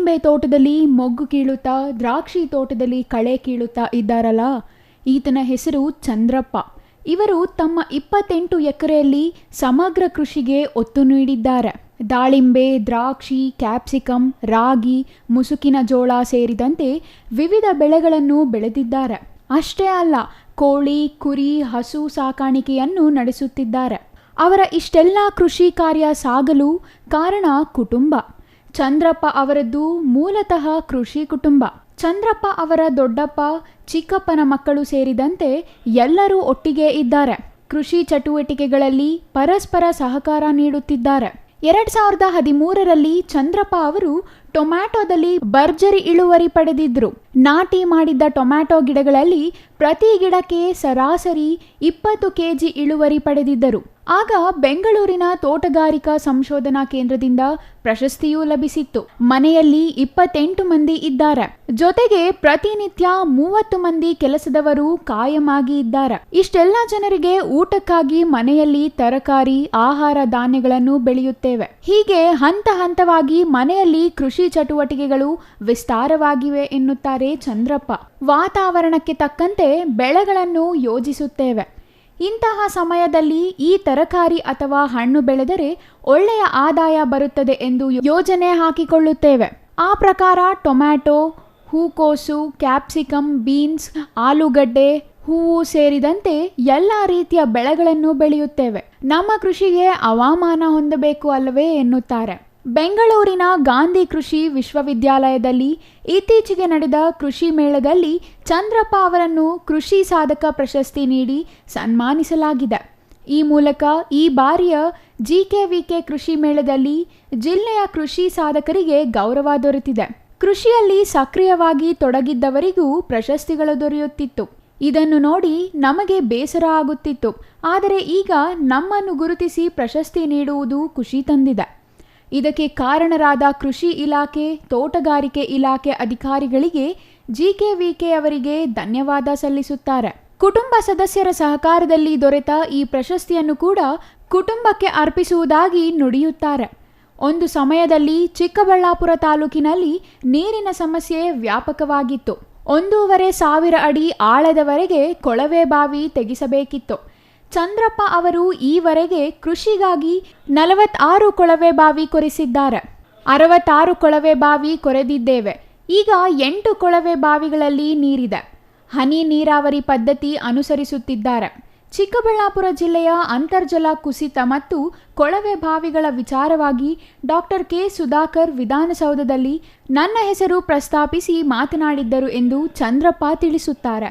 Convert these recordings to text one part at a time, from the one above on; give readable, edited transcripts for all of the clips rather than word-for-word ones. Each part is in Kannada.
ದಾಳಿಂಬೆ ತೋಟದಲ್ಲಿ ಮೊಗ್ಗು ಕೀಳುತ್ತಾ ದ್ರಾಕ್ಷಿ ತೋಟದಲ್ಲಿ ಕಳೆ ಕೀಳುತ್ತಾ ಇದ್ದಾರಲ್ಲ, ಈತನ ಹೆಸರು ಚಂದ್ರಪ್ಪ. ಇವರು ತಮ್ಮ 28 ಎಕರೆಯಲ್ಲಿ ಸಮಗ್ರ ಕೃಷಿಗೆ ಒತ್ತು ನೀಡಿದ್ದಾರೆ. ದಾಳಿಂಬೆ, ದ್ರಾಕ್ಷಿ, ಕ್ಯಾಪ್ಸಿಕಮ್, ರಾಗಿ, ಮುಸುಕಿನ ಜೋಳ ಸೇರಿದಂತೆ ವಿವಿಧ ಬೆಳೆಗಳನ್ನು ಬೆಳೆದಿದ್ದಾರೆ. ಅಷ್ಟೇ ಅಲ್ಲ, ಕೋಳಿ, ಕುರಿ, ಹಸು ಸಾಕಾಣಿಕೆಯನ್ನು ನಡೆಸುತ್ತಿದ್ದಾರೆ. ಅವರ ಇಷ್ಟೆಲ್ಲ ಕೃಷಿ ಕಾರ್ಯ ಸಾಗಲು ಕಾರಣ ಕುಟುಂಬ. ಚಂದ್ರಪ್ಪ ಅವರದ್ದು ಮೂಲತಃ ಕೃಷಿ ಕುಟುಂಬ. ಚಂದ್ರಪ್ಪ ಅವರ ದೊಡ್ಡಪ್ಪ, ಚಿಕ್ಕಪ್ಪನ ಮಕ್ಕಳು ಸೇರಿದಂತೆ ಎಲ್ಲರೂ ಒಟ್ಟಿಗೆ ಇದ್ದಾರೆ. ಕೃಷಿ ಚಟುವಟಿಕೆಗಳಲ್ಲಿ ಪರಸ್ಪರ ಸಹಕಾರ ನೀಡುತ್ತಿದ್ದಾರೆ. 2013ರಲ್ಲಿ ಚಂದ್ರಪ್ಪ ಅವರು ಟೊಮ್ಯಾಟೋದಲ್ಲಿ ಭರ್ಜರಿ ಇಳುವರಿ ಪಡೆದಿದ್ರು. ನಾಟಿ ಮಾಡಿದ್ದ ಟೊಮ್ಯಾಟೊ ಗಿಡಗಳಲ್ಲಿ ಪ್ರತಿ ಗಿಡಕ್ಕೆ ಸರಾಸರಿ 20 ಕೆಜಿ ಇಳುವರಿ ಪಡೆದಿದ್ದರು. ಆಗ ಬೆಂಗಳೂರಿನ ತೋಟಗಾರಿಕಾ ಸಂಶೋಧನಾ ಕೇಂದ್ರದಿಂದ ಪ್ರಶಸ್ತಿಯೂ ಲಭಿಸಿತ್ತು. ಮನೆಯಲ್ಲಿ 28 ಮಂದಿ ಇದ್ದಾರೆ. ಜೊತೆಗೆ ಪ್ರತಿನಿತ್ಯ 30 ಮಂದಿ ಕೆಲಸದವರು ಕಾಯಮಾಗಿ ಇದ್ದಾರೆ. ಇಷ್ಟೆಲ್ಲ ಜನರಿಗೆ ಊಟಕ್ಕಾಗಿ ಮನೆಯಲ್ಲಿ ತರಕಾರಿ, ಆಹಾರ ಧಾನ್ಯಗಳನ್ನು ಬೆಳೆಯುತ್ತೇವೆ. ಹೀಗೆ ಹಂತ ಹಂತವಾಗಿ ಮನೆಯಲ್ಲಿ ಕೃಷಿ ಚಟುವಟಿಕೆಗಳು ವಿಸ್ತಾರವಾಗಿವೆ ಎನ್ನುತ್ತಾರೆ ಚಂದ್ರಪ್ಪ. ವಾತಾವರಣಕ್ಕೆ ತಕ್ಕಂತೆ ಬೆಳೆಗಳನ್ನು ಯೋಜಿಸುತ್ತೇವೆ. ಇಂತಹ ಸಮಯದಲ್ಲಿ ಈ ತರಕಾರಿ ಅಥವಾ ಹಣ್ಣು ಬೆಳೆದರೆ ಒಳ್ಳೆಯ ಆದಾಯ ಬರುತ್ತದೆ ಎಂದು ಯೋಜನೆ ಹಾಕಿಕೊಳ್ಳುತ್ತೇವೆ. ಆ ಪ್ರಕಾರ ಟೊಮ್ಯಾಟೊ, ಹೂಕೋಸು, ಕ್ಯಾಪ್ಸಿಕಮ್, ಬೀನ್ಸ್, ಆಲೂಗಡ್ಡೆ, ಹೂವು ಸೇರಿದಂತೆ ಎಲ್ಲ ರೀತಿಯ ಬೆಳೆಗಳನ್ನು ಬೆಳೆಯುತ್ತೇವೆ. ನಮ್ಮ ಕೃಷಿಗೆ ಹವಾಮಾನ ಹೊಂದಬೇಕು ಅಲ್ಲವೇ ಎನ್ನುತ್ತಾರೆ. ಬೆಂಗಳೂರಿನ ಗಾಂಧಿ ಕೃಷಿ ವಿಶ್ವವಿದ್ಯಾಲಯದಲ್ಲಿ ಇತ್ತೀಚೆಗೆ ನಡೆದ ಕೃಷಿ ಮೇಳದಲ್ಲಿ ಚಂದ್ರಪ್ಪ ಅವರನ್ನು ಕೃಷಿ ಸಾಧಕ ಪ್ರಶಸ್ತಿ ನೀಡಿ ಸನ್ಮಾನಿಸಲಾಗಿದೆ. ಈ ಮೂಲಕ ಈ ಬಾರಿಯ GKVK ಕೃಷಿ ಮೇಳದಲ್ಲಿ ಜಿಲ್ಲೆಯ ಕೃಷಿ ಸಾಧಕರಿಗೆ ಗೌರವ ದೊರೆತಿದೆ. ಕೃಷಿಯಲ್ಲಿ ಸಕ್ರಿಯವಾಗಿ ತೊಡಗಿದ್ದವರಿಗೂ ಪ್ರಶಸ್ತಿಗಳು ದೊರೆಯುತ್ತಿತ್ತು. ಇದನ್ನು ನೋಡಿ ನಮಗೆ ಬೇಸರ ಆಗುತ್ತಿತ್ತು. ಆದರೆ ಈಗ ನಮ್ಮನ್ನು ಗುರುತಿಸಿ ಪ್ರಶಸ್ತಿ ನೀಡುವುದು ಖುಷಿ ತಂದಿದೆ. ಇದಕ್ಕೆ ಕಾರಣರಾದ ಕೃಷಿ ಇಲಾಖೆ, ತೋಟಗಾರಿಕೆ ಇಲಾಖೆ ಅಧಿಕಾರಿಗಳಿಗೆ GKVK ಅವರಿಗೆ ಧನ್ಯವಾದ ಸಲ್ಲಿಸುತ್ತಾರೆ. ಕುಟುಂಬ ಸದಸ್ಯರ ಸಹಕಾರದಲ್ಲಿ ದೊರೆತ ಈ ಪ್ರಶಸ್ತಿಯನ್ನು ಕೂಡ ಕುಟುಂಬಕ್ಕೆ ಅರ್ಪಿಸುವುದಾಗಿ ನುಡಿಯುತ್ತಾರೆ. ಒಂದು ಸಮಯದಲ್ಲಿ ಚಿಕ್ಕಬಳ್ಳಾಪುರ ತಾಲೂಕಿನಲ್ಲಿ ನೀರಿನ ಸಮಸ್ಯೆ ವ್ಯಾಪಕವಾಗಿತ್ತು. 1,500 ಅಡಿ ಆಳದವರೆಗೆ ಕೊಳವೆ ಬಾವಿ ತೆಗೆಸಬೇಕಿತ್ತು. ಚಂದ್ರಪ್ಪ ಅವರು ಈವರೆಗೆ ಕೃಷಿಗಾಗಿ 46 ಕೊಳವೆ ಬಾವಿ ಕೊರೆಸಿದ್ದಾರೆ. 66 ಕೊಳವೆ ಬಾವಿ ಕೊರೆದಿದ್ದೇವೆ. ಈಗ 8 ಕೊಳವೆ ಬಾವಿಗಳಲ್ಲಿ ನೀರಿದೆ. ಹನಿ ನೀರಾವರಿ ಪದ್ಧತಿ ಅನುಸರಿಸುತ್ತಿದ್ದಾರೆ. ಚಿಕ್ಕಬಳ್ಳಾಪುರ ಜಿಲ್ಲೆಯ ಅಂತರ್ಜಲ ಕುಸಿತ ಮತ್ತು ಕೊಳವೆ ಬಾವಿಗಳ ವಿಚಾರವಾಗಿ ಡಾಕ್ಟರ್ ಕೆ. ಸುಧಾಕರ್ ವಿಧಾನಸೌಧದಲ್ಲಿ ನನ್ನ ಹೆಸರು ಪ್ರಸ್ತಾಪಿಸಿ ಮಾತನಾಡಿದ್ದರು ಎಂದು ಚಂದ್ರಪ್ಪ ತಿಳಿಸುತ್ತಾರೆ.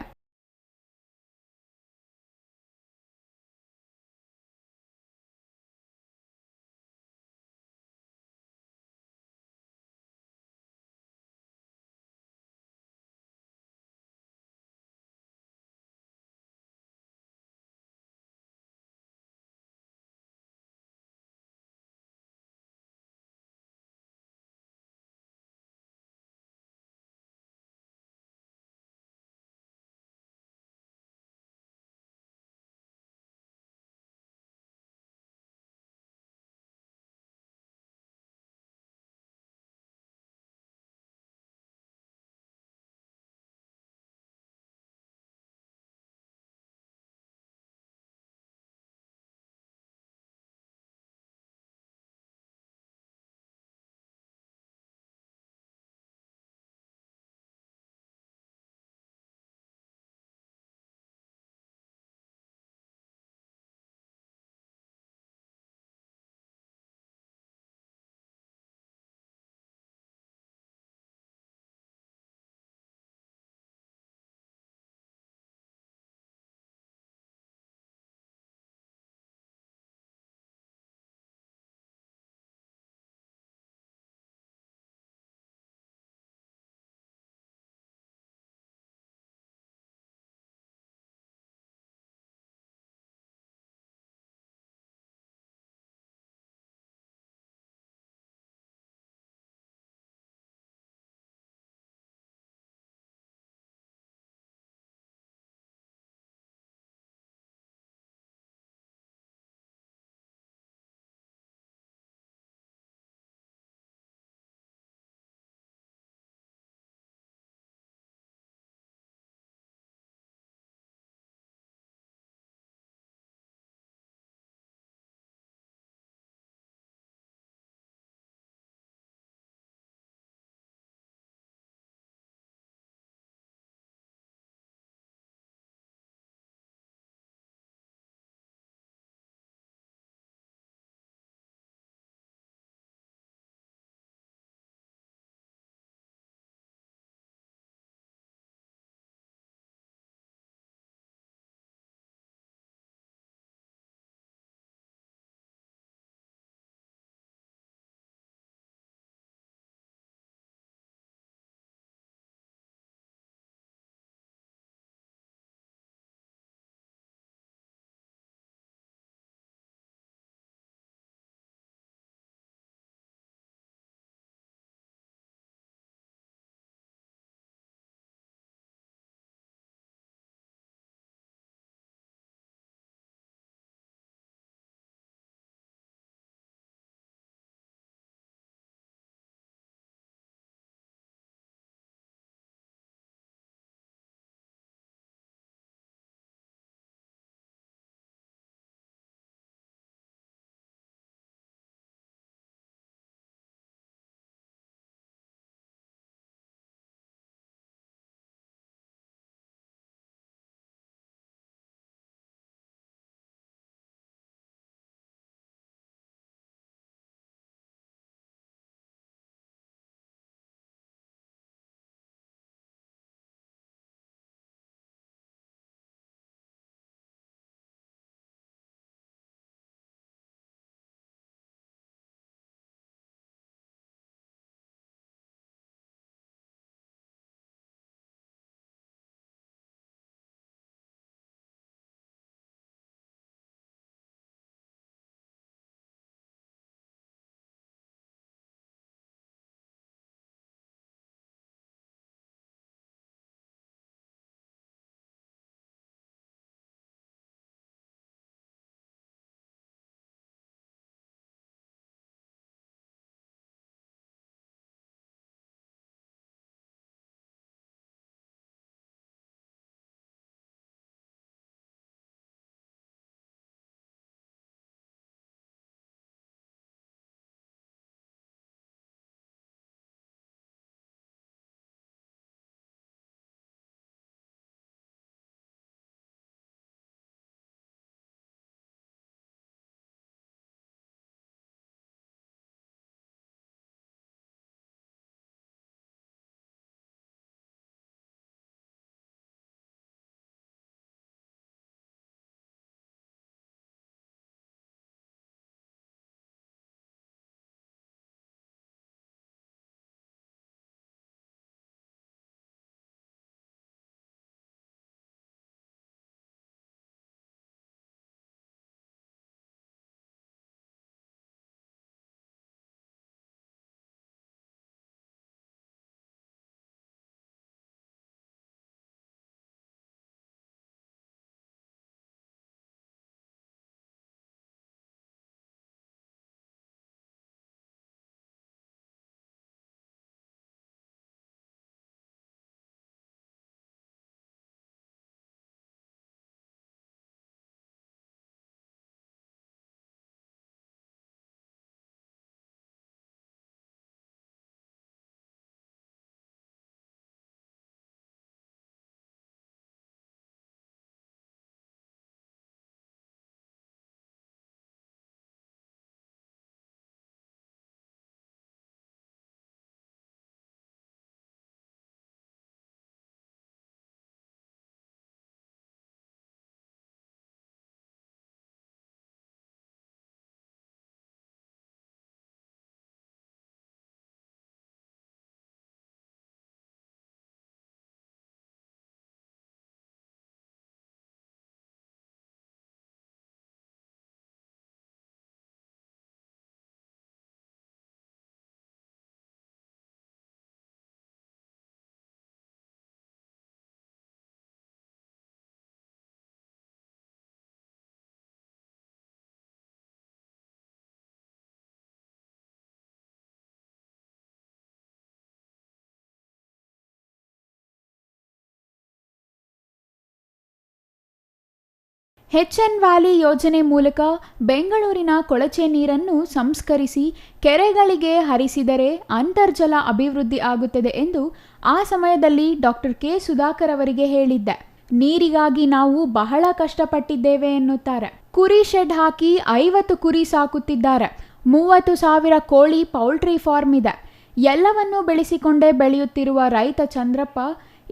HN ವ್ಯಾಲಿ ಯೋಜನೆ ಮೂಲಕ ಬೆಂಗಳೂರಿನ ಕೊಳಚೆ ನೀರನ್ನು ಸಂಸ್ಕರಿಸಿ ಕೆರೆಗಳಿಗೆ ಹರಿಸಿದರೆ ಅಂತರ್ಜಲ ಅಭಿವೃದ್ಧಿ ಆಗುತ್ತದೆ ಎಂದು ಆ ಸಮಯದಲ್ಲಿ ಡಾಕ್ಟರ್ ಕೆ ಸುಧಾಕರ್ ಅವರಿಗೆ ಹೇಳಿದ್ದೆ. ನೀರಿಗಾಗಿ ನಾವು ಬಹಳ ಕಷ್ಟಪಟ್ಟಿದ್ದೇವೆ ಎನ್ನುತ್ತಾರೆ. ಕುರಿ ಶೆಡ್ ಹಾಕಿ 50 ಕುರಿ ಸಾಕುತ್ತಿದ್ದಾರೆ. 30,000 ಕೋಳಿ ಪೌಲ್ಟ್ರಿ ಫಾರ್ಮ್ ಇದೆ. ಎಲ್ಲವನ್ನೂ ಬೆಳೆಸಿಕೊಂಡೇ ಬೆಳೆಯುತ್ತಿರುವ ರೈತ ಚಂದ್ರಪ್ಪ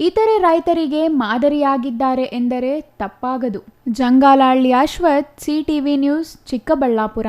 ಇತರೆ ರೈತರಿಗೆ ಮಾದರಿಯಾಗಿದ್ದಾರೆ ಎಂದರೆ ತಪ್ಪಾಗದು. Jangalahalli Ashwath, CTV news, Chikkaballapur.